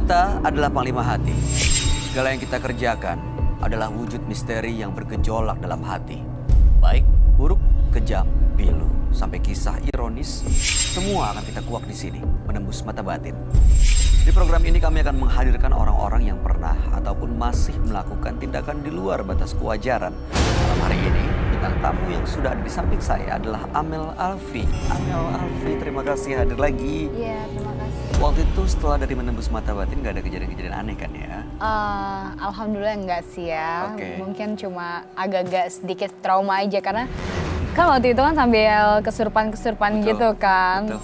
Kita adalah Panglima Hati. Segala yang kita kerjakan adalah wujud misteri yang bergejolak dalam hati. Baik, buruk, kejam, pilu, sampai kisah ironis, semua akan kita kuak di sini, menembus mata batin. Di program ini kami akan menghadirkan orang-orang yang pernah ataupun masih melakukan tindakan di luar batas kewajaran. Malam hari ini, bintang tamu yang sudah ada di samping saya adalah Amel Alfi. Amel Alfi, terima kasih hadir lagi. Iya, terima kasih. Waktu itu setelah dari menembus mata batin gak ada kejadian-kejadian aneh kan ya? Alhamdulillah enggak sih ya. Oke. Mungkin cuma agak-agak sedikit trauma aja karena kan waktu itu kan sambil kesurupan-kesurupan Betul, gitu kan. betul.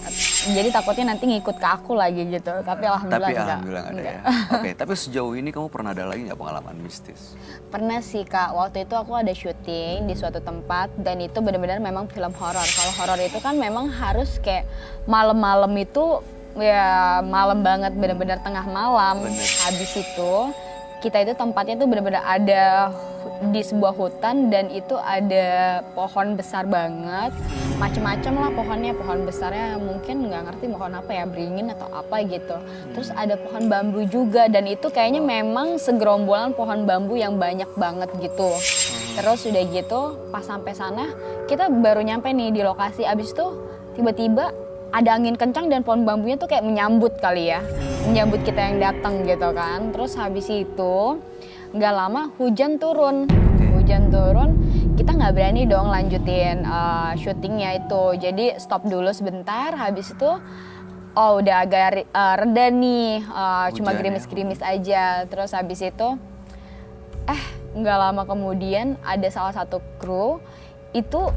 Jadi takutnya nanti ngikut ke aku lagi gitu. Tapi alhamdulillah Tapi enggak. alhamdulillah nggak ada ya. Oke, tapi sejauh ini kamu pernah ada lagi nggak pengalaman mistis? Pernah sih Kak, waktu itu aku ada syuting di suatu tempat dan itu benar-benar memang film horor. Kalau horor itu kan memang harus kayak malam-malam itu ya malam banget, benar-benar tengah malam. Bener. Habis itu kita itu tempatnya tuh benar-benar ada di sebuah hutan dan itu ada pohon besar banget, macem-macem lah pohonnya. Pohon besarnya mungkin nggak ngerti pohon apa ya, beringin atau apa gitu. Terus ada pohon bambu juga dan itu kayaknya memang segerombolan pohon bambu yang banyak banget gitu. Terus udah gitu pas sampai sana kita baru nyampe nih di lokasi, abis itu tiba-tiba ada angin kencang dan pohon bambunya tuh kayak menyambut kali ya, menyambut kita yang datang gitu kan. Terus habis itu nggak lama hujan turun. Hujan turun, kita nggak berani dong lanjutin syutingnya itu. Jadi stop dulu sebentar, habis itu udah agak reda nih, cuma Hujan ya. gerimis-gerimis aja. Terus habis itu nggak lama kemudian ada salah satu kru itu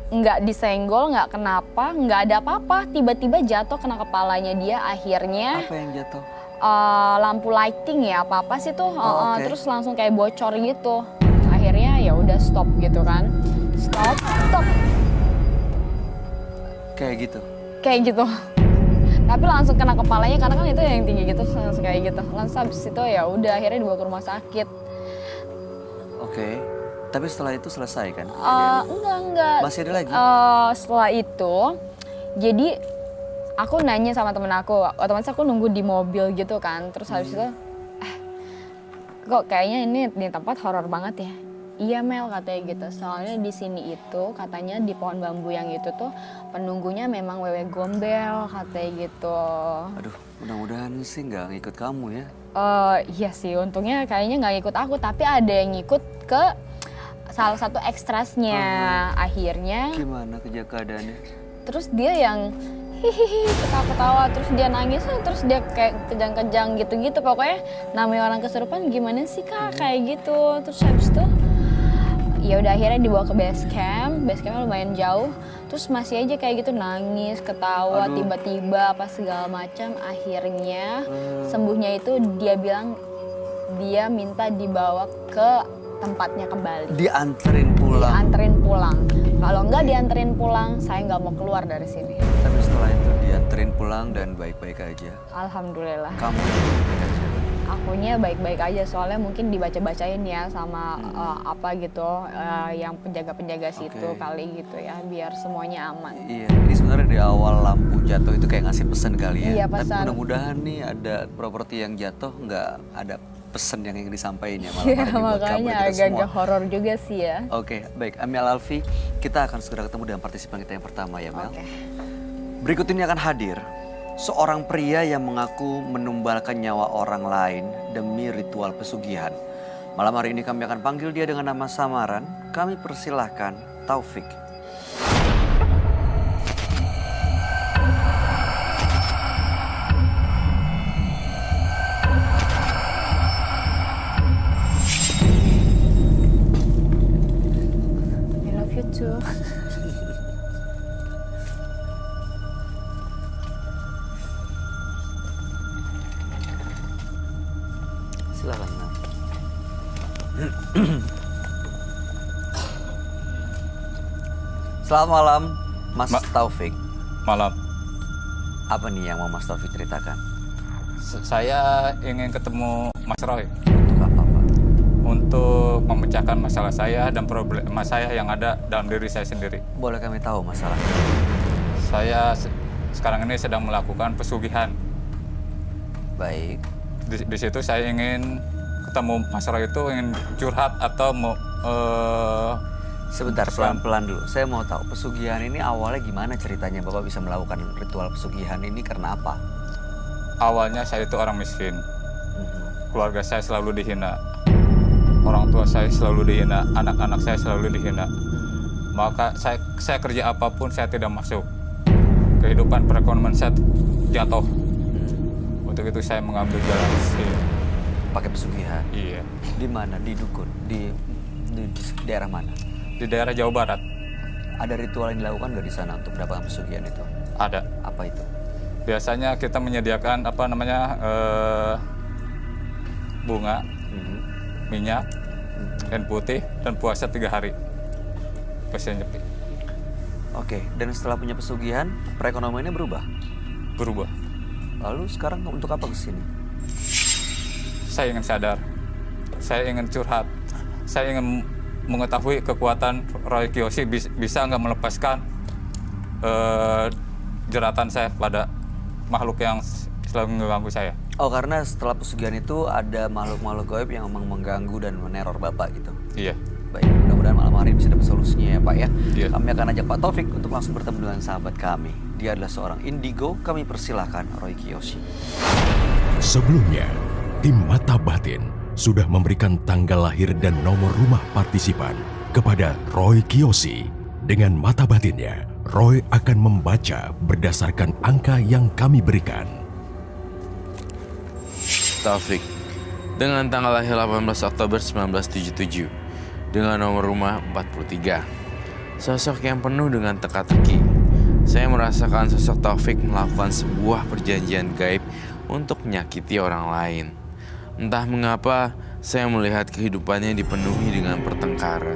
nggak disenggol, nggak kenapa, nggak ada apa-apa, tiba-tiba jatuh kena kepalanya dia. Akhirnya Apa yang jatuh? lampu lighting ya apa sih tuh, oke. terus langsung kayak bocor gitu. Akhirnya ya udah stop gitu kan, stop Kayak gitu. kayak gitu. Tapi langsung kena kepalanya karena kan itu yang tinggi gitu, langsung kayak gitu. Langsung habis itu ya udah akhirnya dibawa ke rumah sakit. Oke. Tapi setelah itu selesai kan? Enggak. Masih ada lagi? Setelah itu, jadi aku nanya sama temen aku, otomatis aku nunggu di mobil gitu kan. Terus habis itu, kok kayaknya ini tempat horor banget ya. Iya Mel, katanya gitu. Soalnya di sini itu katanya di pohon bambu yang itu tuh penunggunya memang wewe gombel, katanya gitu. Aduh, mudah-mudahan sih nggak ngikut kamu ya. Iya sih, untungnya kayaknya nggak ikut aku, tapi ada yang ngikut ke salah satu ekstrasnya. Akhirnya Gimana keadaannya? terus dia yang hihihi ketawa-ketawa, terus dia nangis, terus dia kayak kejang-kejang gitu-gitu. Pokoknya namanya orang kesurupan gimana sih Kak, kayak gitu. Terus habis itu ya udah akhirnya dibawa ke base campnya lumayan jauh. Terus masih aja kayak gitu nangis, ketawa, Aduh. tiba-tiba apa segala macam. Akhirnya sembuhnya itu dia bilang dia minta dibawa ke tempatnya kembali. Dianterin pulang. Dianterin pulang. Kalau nggak dianterin pulang, saya nggak mau keluar dari sini. Tapi setelah itu dianterin pulang dan baik-baik aja. Alhamdulillah. Kamu baik-baik aja. Akunya baik-baik aja, soalnya mungkin dibaca-bacain ya sama apa gitu, yang penjaga-penjaga situ Oke. kali gitu ya, biar semuanya aman. Iya, ini sebenarnya di awal lampu jatuh itu kayak ngasih pesan kali ya. Iya, Tapi pesan. mudah-mudahan nih ada properti yang jatuh nggak ada pesan yang ingin disampaikan ya malam Iya, hari ini buat kamu makanya dan kita semua. agak-agak horor juga sih ya. Oke, baik. Amel Alfi, kita akan segera ketemu dengan partisipan kita yang pertama ya Mel. Oke. Berikut ini akan hadir seorang pria yang mengaku menumbalkan nyawa orang lain demi ritual pesugihan. Malam hari ini kami akan panggil dia dengan nama samaran. Kami persilahkan Taufik. I love you too. Silakan Mel. Selamat malam, Mas Taufik. Malam. Apa nih yang mau Mas Taufik ceritakan? Saya ingin ketemu Mas Roy Untuk apa, Pak? untuk memecahkan masalah saya dan problema saya yang ada dalam diri saya sendiri. Boleh kami tahu masalahnya? Saya sekarang ini sedang melakukan pesugihan. Baik. Di situ saya ingin ketemu Mas Roy itu, ingin curhat atau mau Sebentar, pelan-pelan dulu. Saya mau tahu pesugihan ini awalnya gimana ceritanya Bapak bisa melakukan ritual pesugihan ini karena apa? awalnya saya itu orang miskin. Keluarga saya selalu dihina. Orang tua saya selalu dihina, anak-anak saya selalu dihina. Maka saya kerja apapun saya tidak masuk. Kehidupan perekonomian saya jatuh. Untuk itu saya mengambil jalan sini. Pakai pesugihan? Iya. Di mana? Di dukun? Di daerah mana? Di daerah Jawa Barat Ada ritual yang dilakukan nggak di sana untuk mendapatkan pesugihan itu? ada. Apa itu? Biasanya kita menyediakan bunga, minyak, kain putih, dan puasa 3 hari. Pasien nyepi. Oke, dan setelah punya pesugihan, perekonomiannya berubah? Berubah. Lalu sekarang untuk apa kesini? Saya ingin sadar. Saya ingin curhat. Saya ingin mengetahui kekuatan Roy Kiyoshi bisa nggak melepaskan jeratan saya pada makhluk yang selalu mengganggu saya. Oh, karena setelah pesugihan itu ada makhluk-makhluk gaib yang memang mengganggu dan meneror Bapak gitu? Iya. Baik, mudah-mudahan malam hari bisa dapat solusinya ya Pak ya. Iya. Kami akan ajak Pak Taufik untuk langsung bertemu dengan sahabat kami. Dia adalah seorang indigo, kami persilahkan Roy Kiyoshi. Sebelumnya, tim Mata Batin sudah memberikan tanggal lahir dan nomor rumah partisipan kepada Roy Kiyoshi. Dengan mata batinnya, Roy akan membaca berdasarkan angka yang kami berikan. Taufik, dengan tanggal lahir 18 Oktober 1977, dengan nomor rumah 43. Sosok yang penuh dengan teka-teki. Saya merasakan sosok Taufik melakukan sebuah perjanjian gaib untuk menyakiti orang lain. Entah mengapa, saya melihat kehidupannya dipenuhi dengan pertengkaran.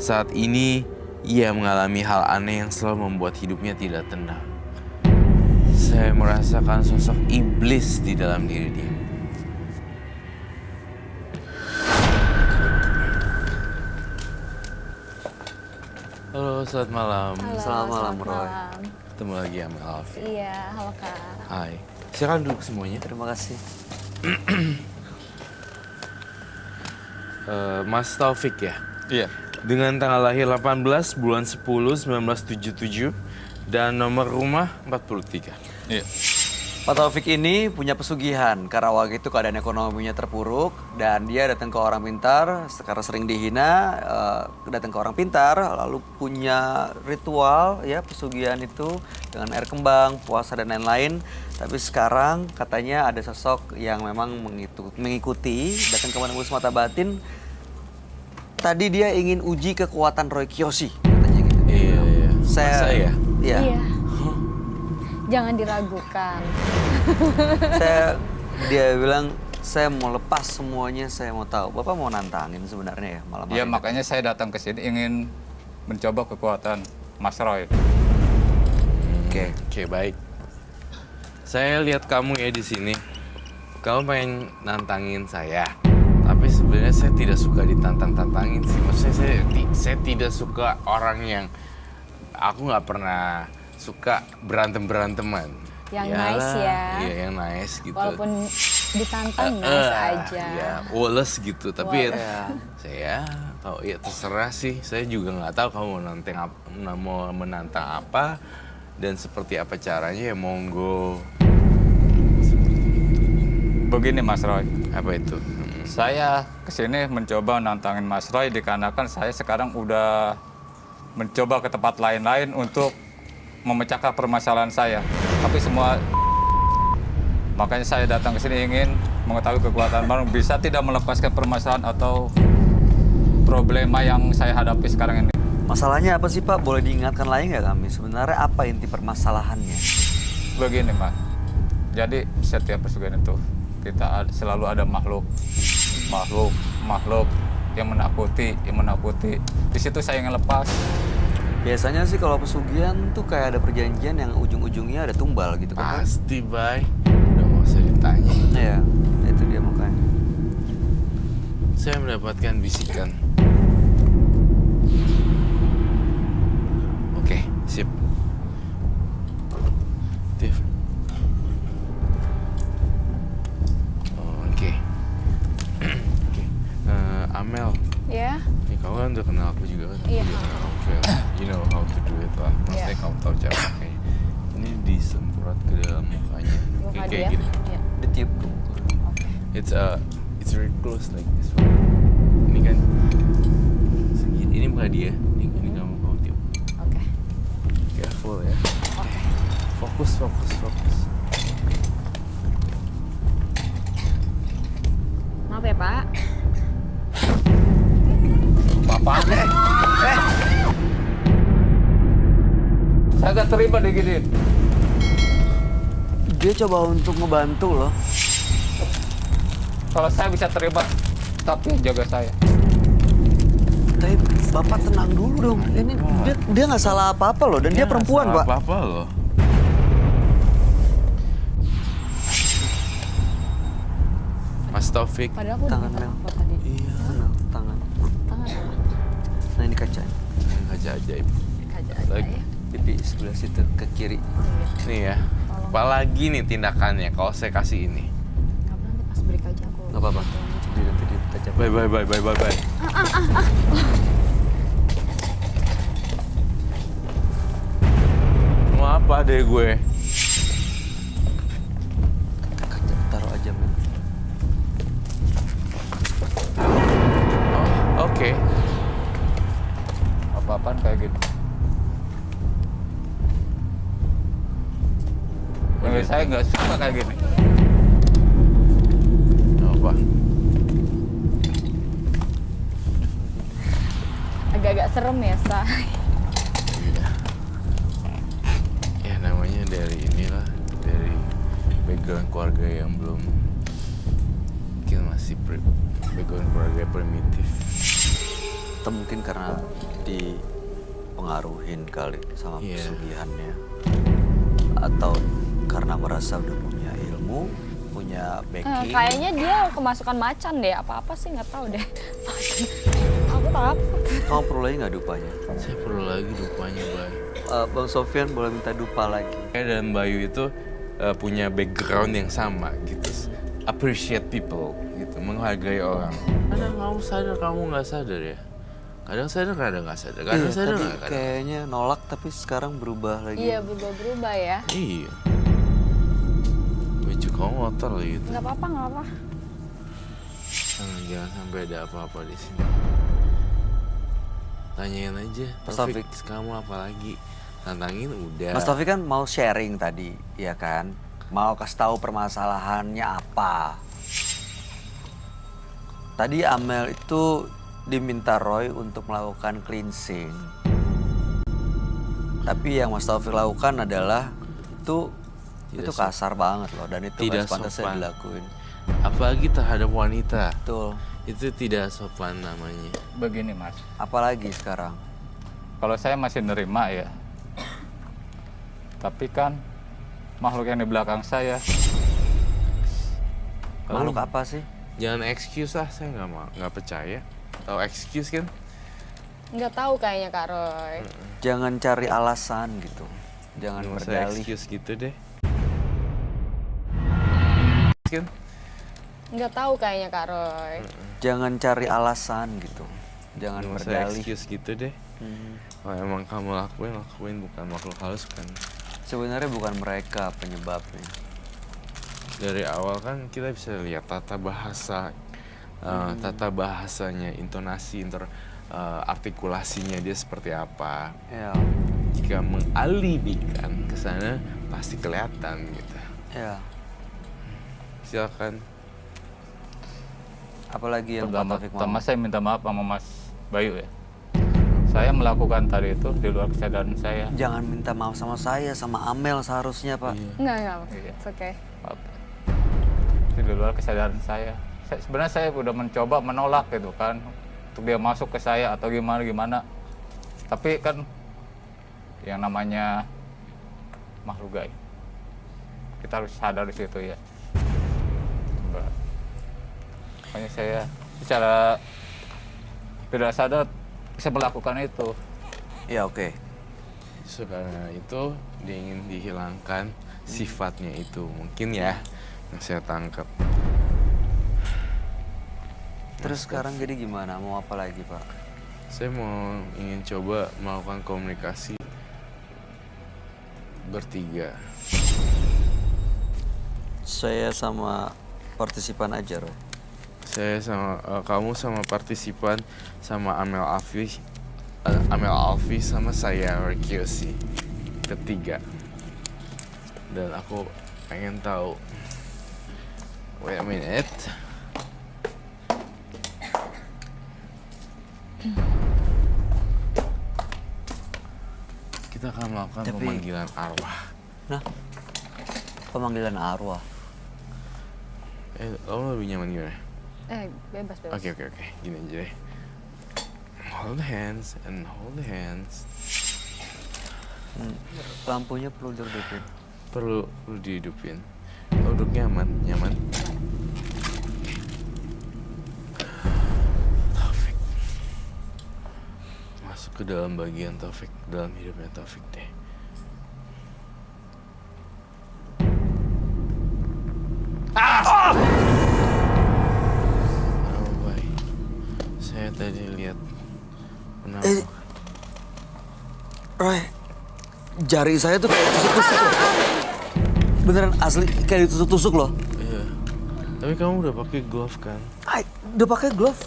Saat ini, ia mengalami hal aneh yang selalu membuat hidupnya tidak tenang. Saya merasakan sosok iblis di dalam diri dia. Halo, selamat malam. Selamat malam, Roy. Ketemu lagi sama Alfi. Iya, halo Kak. Hai. Silakan duduk semuanya. Terima kasih. Mas Taufik ya? Iya. Dengan tanggal lahir 18 bulan 10 1977 dan nomor rumah 43. Iya. Pak Taufik ini punya pesugihan karena waktu itu keadaan ekonominya terpuruk dan dia datang ke orang pintar, sekarang sering dihina, datang ke orang pintar, lalu punya ritual ya pesugihan itu dengan air kembang, puasa dan lain-lain. Tapi sekarang katanya ada sosok yang memang mengikuti, datang ke menembus mata batin. Tadi dia ingin uji kekuatan Roy Kiyoshi, katanya gitu. Iya. Masa ya? Iya. Iya. Jangan diragukan. Dia bilang saya mau lepas semuanya, saya mau tahu. Bapak mau nantangin sebenarnya ya malam hari Iya, ini? makanya saya datang ke sini ingin mencoba kekuatan Mas Roy. Oke, baik. Saya lihat kamu ya di sini. Kamu pengen nantangin saya. Tapi sebenarnya saya tidak suka ditantang-tantangin sih. Maksudnya saya tidak suka orang yang aku nggak pernah suka berantem-beranteman. Yang nice ya. Iya, yang nice gitu. Walaupun ditantang nice aja. Iya, woles gitu. Tapi Woles. saya tahu ya terserah sih. Saya juga nggak tahu kamu mau menantang apa dan seperti apa caranya ya monggo. Begini Mas Roy. Apa itu? Saya kesini mencoba nantangin Mas Roy dikarenakan saya sekarang udah mencoba ke tempat lain-lain untuk memecahkan permasalahan saya. Tapi semua, makanya saya datang ke sini ingin mengetahui kekuatan baru bisa tidak melepaskan permasalahan atau problema yang saya hadapi sekarang ini. Masalahnya apa sih Pak? Boleh diingatkan lagi nggak kami? Sebenarnya apa inti permasalahannya? Begini Mas, jadi setiap pesugihan itu kita selalu ada makhluk yang menakuti. Di situ saya ingin lepas. Biasanya sih kalau pesugihan tuh kayak ada perjanjian yang ujung-ujungnya ada tumbal gitu kan? Pasti, Bay. Udah nggak usah ditanya. Iya, itu dia makanya. Saya mendapatkan bisikan. Oke, sip. Tiff. Amel. Ya. Ya, kamu kan udah kenal aku juga kan? Iya. Oke, you know how to do it lah. Maksudnya Iya. kamu tahu cara pakainya. Ini disemprot ke dalam mukanya. Muka Kayak dia. gini. Iya. Ditiup ke muka. Oke. It's very close like this one. Ini kan segini. Ini muka dia. Ini kamu tiup. Oke. Careful ya. Oke. Fokus. Maaf ya, Pak. Apaan? Saya gak terima diginiin. Dia coba untuk ngebantu loh. Kalau saya bisa terima, tapi jaga saya. Tapi Bapak tenang dulu dong. Ini dia nggak salah apa-apa loh, dan dia perempuan, Pak. Apa loh? Mas Taufik. Padahal aku udah Tangan minta Mel. maaf tadi. Iya. Tangan. Tangan apa? Nah ini kacanya. Yang ajaib. Kaja aja Lagi. ya. Di sebelah situ ke kiri. Nih ya. Apalagi nih tindakannya kalau saya kasih ini. Nggak apa, nanti pas break aja aku. Nggak apa-apa. Nanti ditajam. Bye. Mau apa deh gue? Kaca taruh aja, Mel. Oh, oke. Apa-apaan kayak gitu. Saya nggak suka kayak gini. Nggak apa. Agak-agak serem ya, Sa. Iya. Ya namanya dari inilah, dari background keluarga yang belum, mungkin masih background keluarga primitif. Atau mungkin karena dipengaruhin kali sama Iya. pesugihannya. Atau karena merasa udah punya ilmu, punya backing. Kayaknya dia kemasukan macan deh. Apa-apa sih nggak tahu deh. Aku takut. Kamu perlu lagi nggak dupanya? Saya perlu lagi dupanya, Bay. Bang Sofyan boleh minta dupa lagi. Saya dan Bayu itu punya background yang sama gitu. Appreciate people gitu, menghargai orang. Kadang kamu sadar, kamu nggak sadar ya. Kadang sadar, kadang nggak sadar. Kadang Iya, sadar tadi nggak, kadang. kayaknya nolak tapi sekarang berubah lagi. Iya, berubah-berubah ya. Iya. Baju kamu kotor lagi gitu. Nggak apa-apa, nggak apa. Jangan sampai ada apa-apa di sini. Tanyain aja, Mas Taufik, Taufik. kamu apa lagi? Tantangin udah. Mas Taufik kan mau sharing tadi, ya kan? Mau kasih tahu permasalahannya apa. Tadi Amel itu diminta Roy untuk melakukan cleansing. Tapi yang Mas Taufik lakukan adalah itu Tidak kasar banget loh, dan itu Tidak nggak sepantasnya sopan. dilakuin. Apalagi terhadap wanita. Betul. Itu tidak sopan namanya. Begini mas, Apalagi sekarang. kalau saya masih nerima ya. Tapi kan makhluk yang di belakang saya, Makhluk apa sih? Jangan excuse lah, saya nggak percaya. Tahu excuse kan? Nggak tahu kayaknya Kak Roy. Jangan cari alasan gitu. Jangan Nggak usah berdalih. excuse gitu deh. Kan? Nggak tahu kayaknya Kak Roy. Jangan cari alasan gitu. Jangan Nggak usah berdalih. excuse gitu deh. Kalau emang kamu lakuin bukan makhluk halus kan. Sebenarnya bukan mereka penyebabnya. Dari awal kan kita bisa lihat tata bahasanya, intonasi, artikulasinya dia seperti apa. Ya, Jika mengalibikan ke sana pasti kelihatan gitu. ya. Silakan. Apalagi yang Pak Taufik pertama mau? saya minta maaf sama Mas Bayu ya. Saya melakukan tadi itu di luar kesadaran saya. Jangan minta maaf sama saya, sama Amel seharusnya Pak. Nggak. Iya. It's okay. Maaf. Itu di luar kesadaran saya. Sebenarnya saya udah mencoba menolak gitu kan, untuk dia masuk ke saya atau gimana. Tapi kan yang namanya makhluk gaib, kita harus sadar di situ ya. Makanya saya secara tidak sadar bisa melakukan itu. Ya oke. Karena itu dia ingin dihilangkan sifatnya itu mungkin ya yang saya tangkap. Terus Terus sekarang jadi gimana? Mau apa lagi, Pak? Saya ingin coba melakukan komunikasi bertiga. Saya sama partisipan aja, Roy. Saya sama kamu sama partisipan sama Amel Alfi sama saya Roy Kiyoshi. Ketiga. Dan aku pengen tahu. Wait a minute. Kita akan melakukan pemanggilan arwah. Nah, pemanggilan arwah. Kamu lebih nyaman gimana? Bebas. Oke. Gini aja deh. Hold hands and hold hands. Lampunya perlu dihidupin. Perlu dihidupin. Duduk nyaman. Taufik. Masuk ke dalam bagian Taufik, dalam hidupnya Taufik deh. Oh baik. Saya tadi lihat penampakan. Roy, jari saya tuh kayak tusuk-tusuk loh. Beneran asli kayak ditusuk-tusuk loh. Iya. Tapi kamu udah pakai glove kan? Udah pakai glove.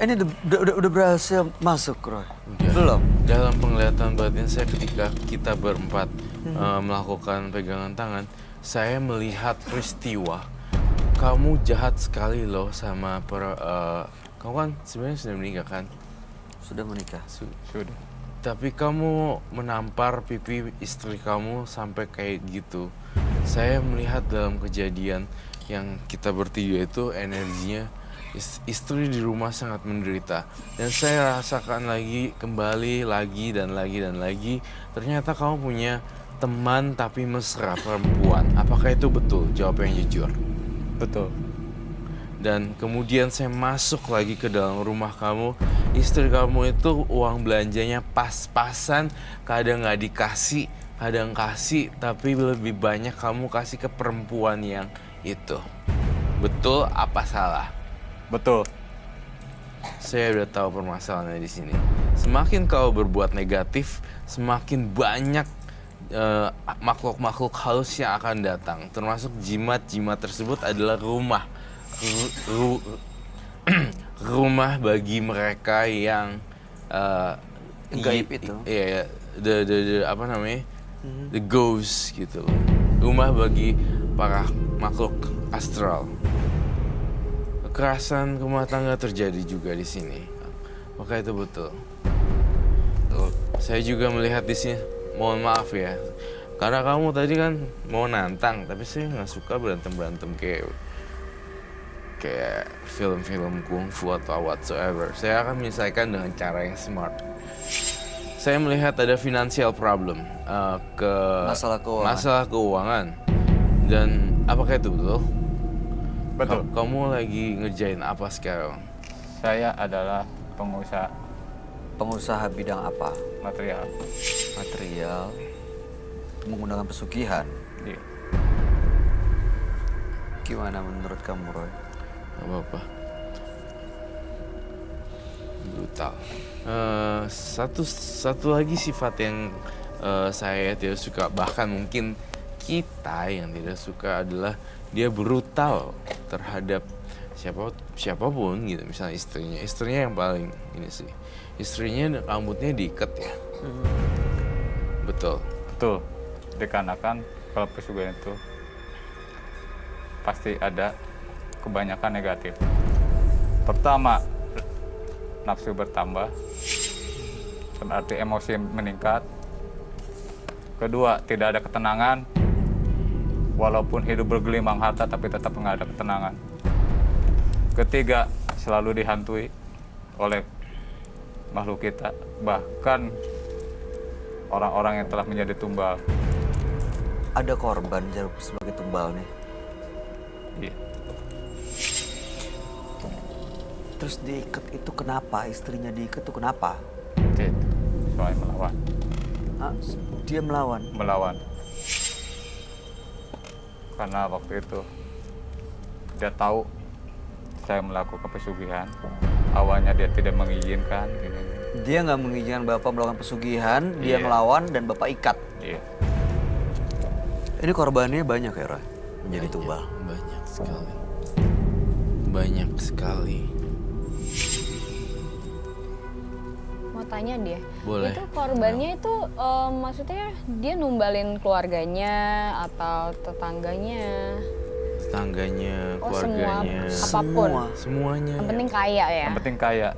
Ini udah berhasil masuk, Roy. Udah. Belum? Dalam penglihatan batin saya ketika kita berempat melakukan pegangan tangan, saya melihat peristiwa. Kamu jahat sekali loh sama kamu kan sebenarnya sudah menikah kan? Sudah menikah. Sudah. Tapi kamu menampar pipi istri kamu sampai kayak gitu. Saya melihat dalam kejadian yang kita bertiga itu energinya istri di rumah sangat menderita. Dan saya rasakan kembali lagi. Ternyata kamu punya teman tapi mesra perempuan. Apakah itu betul? Jawab yang jujur. Betul. Dan kemudian saya masuk lagi ke dalam rumah kamu. Istri kamu itu uang belanjanya pas-pasan, kadang nggak dikasih, kadang kasih, tapi lebih banyak kamu kasih ke perempuan yang itu. Betul apa salah? Betul. Saya udah tahu permasalahannya di sini. Semakin kau berbuat negatif, semakin banyak makhluk-makhluk halus yang akan datang. Termasuk jimat-jimat tersebut adalah rumah bagi mereka yang Gaib itu. Iya, the apa namanya? The ghost gitu loh. Rumah bagi para makhluk astral. Kekerasan rumah tangga terjadi juga di sini. Maka itu betul. Saya juga melihat di sini. Mohon maaf ya. Karena kamu tadi kan mau nantang, tapi saya nggak suka berantem kayak film-film kungfu atau whatsoever. Saya akan menyelesaikan dengan cara yang smart. Saya melihat ada financial problem, masalah keuangan. Dan apakah itu betul? Betul. Kamu lagi ngerjain apa sekarang? Saya adalah pengusaha Pengusaha bidang apa? material. Material. Menggunakan pesugihan. Iya. Gimana menurut kamu, Roy? Gak apa-apa. Brutal. Satu lagi sifat yang saya tidak suka, bahkan mungkin kita yang tidak suka, adalah dia brutal terhadap siapapun gitu. Misalnya istrinya yang paling ini sih. Istrinya rambutnya diikat ya. Betul. Dikarenakan kalau pesugihan itu pasti ada kebanyakan negatif. Pertama, nafsu bertambah, berarti emosi meningkat. Kedua, tidak ada ketenangan, walaupun hidup bergelimang harta tapi tetap nggak ada ketenangan. Ketiga, selalu dihantui oleh makhluk kita, bahkan orang-orang yang telah menjadi tumbal. Ada korban sebagai tumbal nih. Iya. Terus diikat itu kenapa? Istrinya diikat itu kenapa? Itu soalnya melawan. Dia melawan. Karena waktu itu dia tahu saya melakukan pesugihan. Awalnya dia tidak mengizinkan. Gini. Dia nggak mengizinkan Bapak melakukan pesugihan, dia Iya. melawan dan Bapak ikat. Iya. Ini korbannya banyak ya, Roy? Menjadi tumbal. Banyak sekali. Banyak sekali. Mau tanya dia, Boleh. itu korbannya itu maksudnya dia numbalin keluarganya atau tetangganya? Tetangganya, Oh keluarganya. semua, apapun. Semua. Semuanya. Yang penting kaya ya. Yang penting kaya.